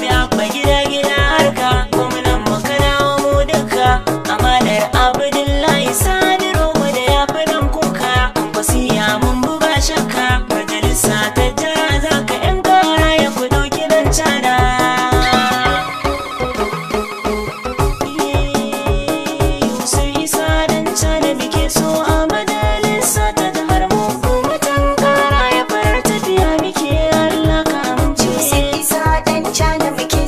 bi abba gida gida harka gwamnan mu kana mu duka amanar Abdullahi Sani Rogo da ya fi dan kuka wasiya mun buga shakka majalisa ta jira zaka yan kara ya ku dauki dan cana Yusuf Isa dan cana muke so a majalisa ta jihar mu mutan kara ya farar tafiya muke Allah ka amince Yusuf Isa dan cana muke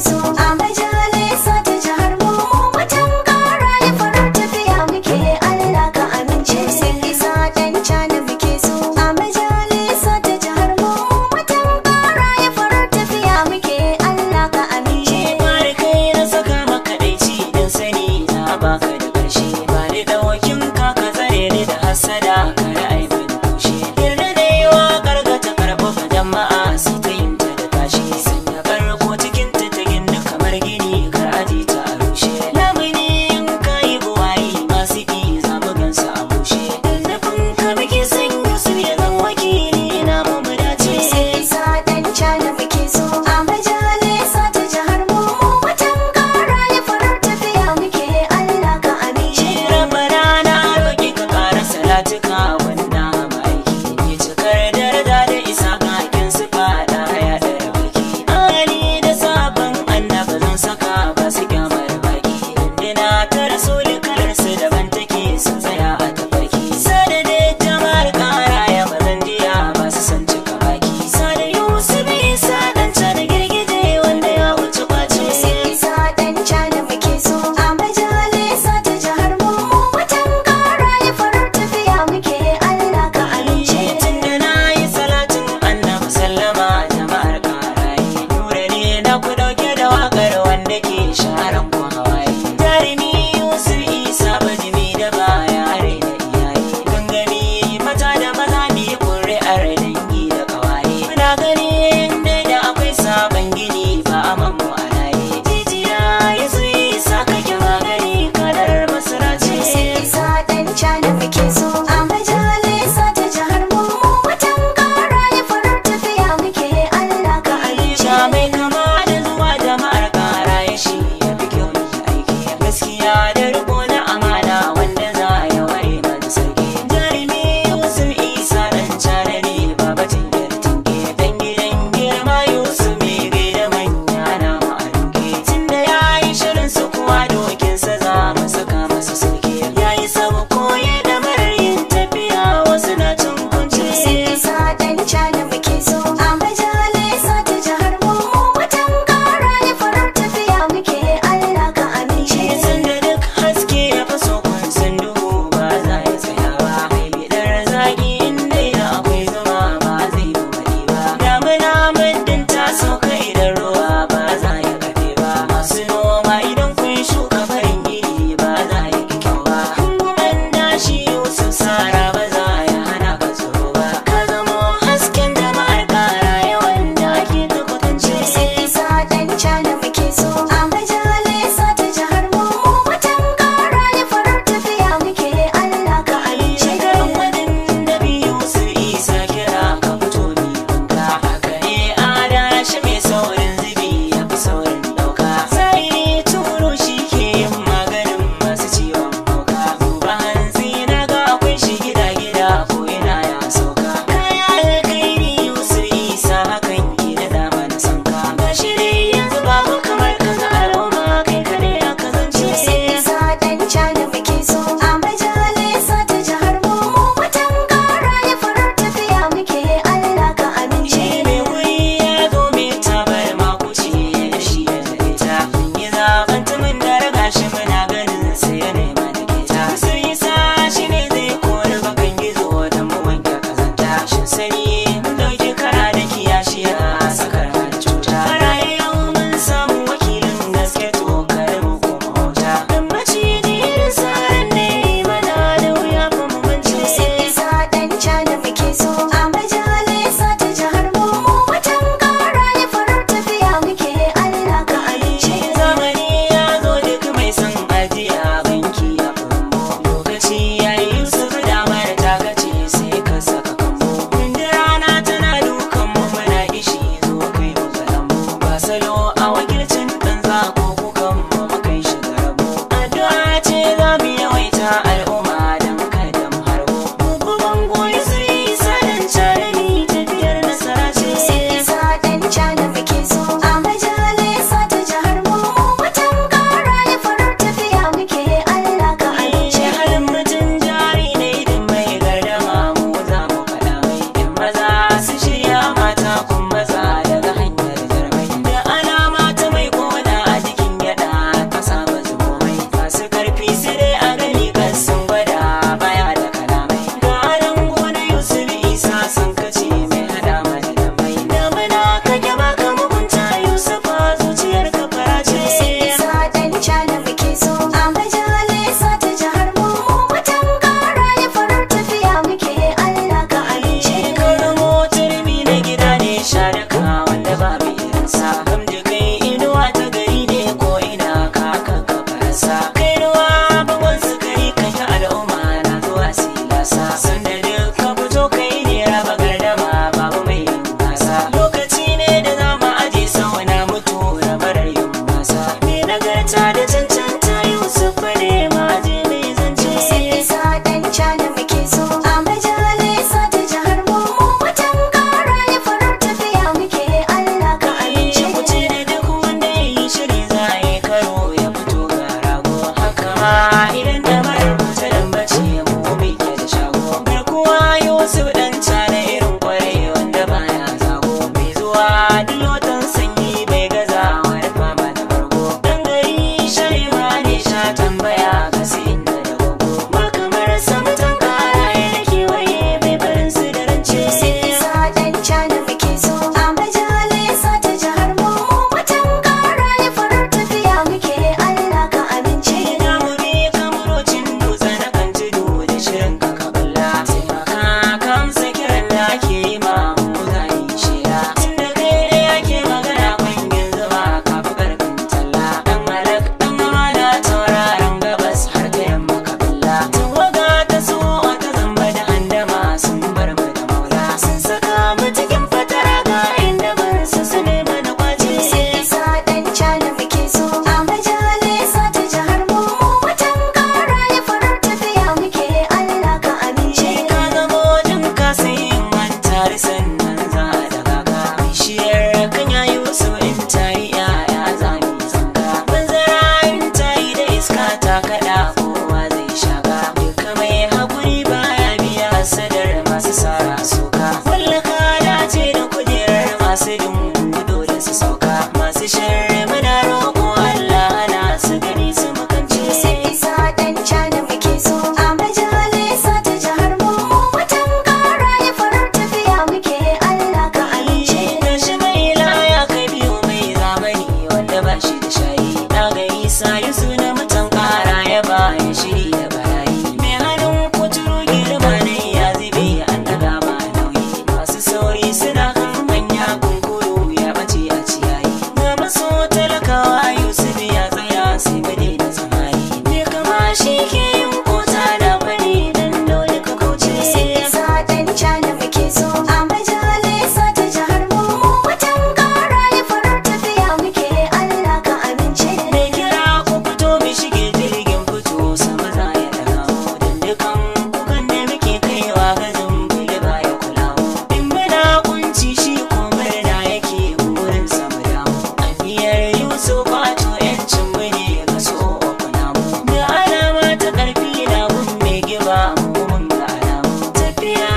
so kwato yancin mu ne ka so kuna mu da alama ta karfi na gun mai giba mu mun ga alamu tafiya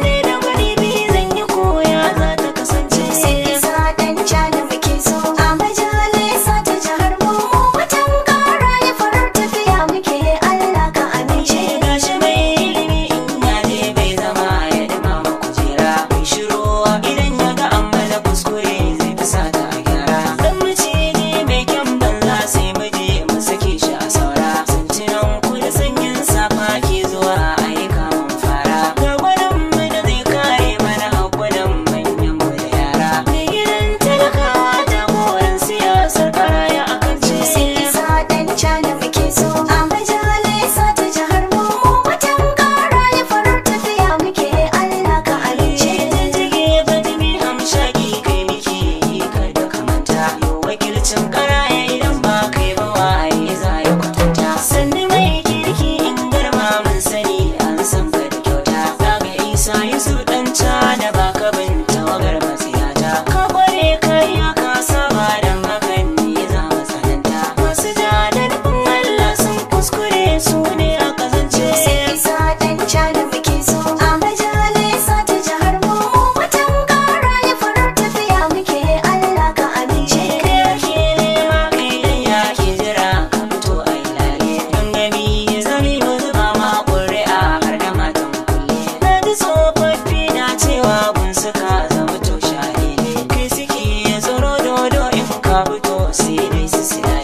ne da wani bi zan yi koya za ta kasance Isa dan jana muke so a majalisa ta jihar mu watan kara ya farar tafiya muke Allah ka amince gashi mai ilimi in ya je bai zama ya dumama kujera mai shiru idan ya ga an mana kuskure zai fi sata a gyara dan maciji mai kyan banza sai mu je mu sake shi a saura santinan ku da sanyin safa ke zuwa ayyuka mun fara ga gwanin mu da zai kare mana hakunan manyan mu da yara mai gidan talakawa jagoran siyasar karaya akan ce Isa dan jana muke so a majalisa ta jihar mu watan kara ya farar tafiya muke Allah ka amince jijjige batimi hamshaki kai miki kada ka manta yau wakilcin karaya idan ba kai ba waye za ya kwatanta sannu mai kirki in garma mun sani an san ka da kyauta daga isa yusuf dan da baka bin tawagar masiyata ka kware kai ka saba dan hakan ne za mu tsananta masu ja da nufin Allah sun kuskure su ne a kazance Isa dan jana muke so a majalisa ta jihar mu watan kara ya farar tafiya muke Allah ka amince yake nema kai dan yake jira ka fito a ilale gangami ya zami mu zuba ma ƙuri'a har da matan kulle na ji tsofaffi na cewa gun suka zama to share kai suke tsoro dodo in ka fito sai dai su sila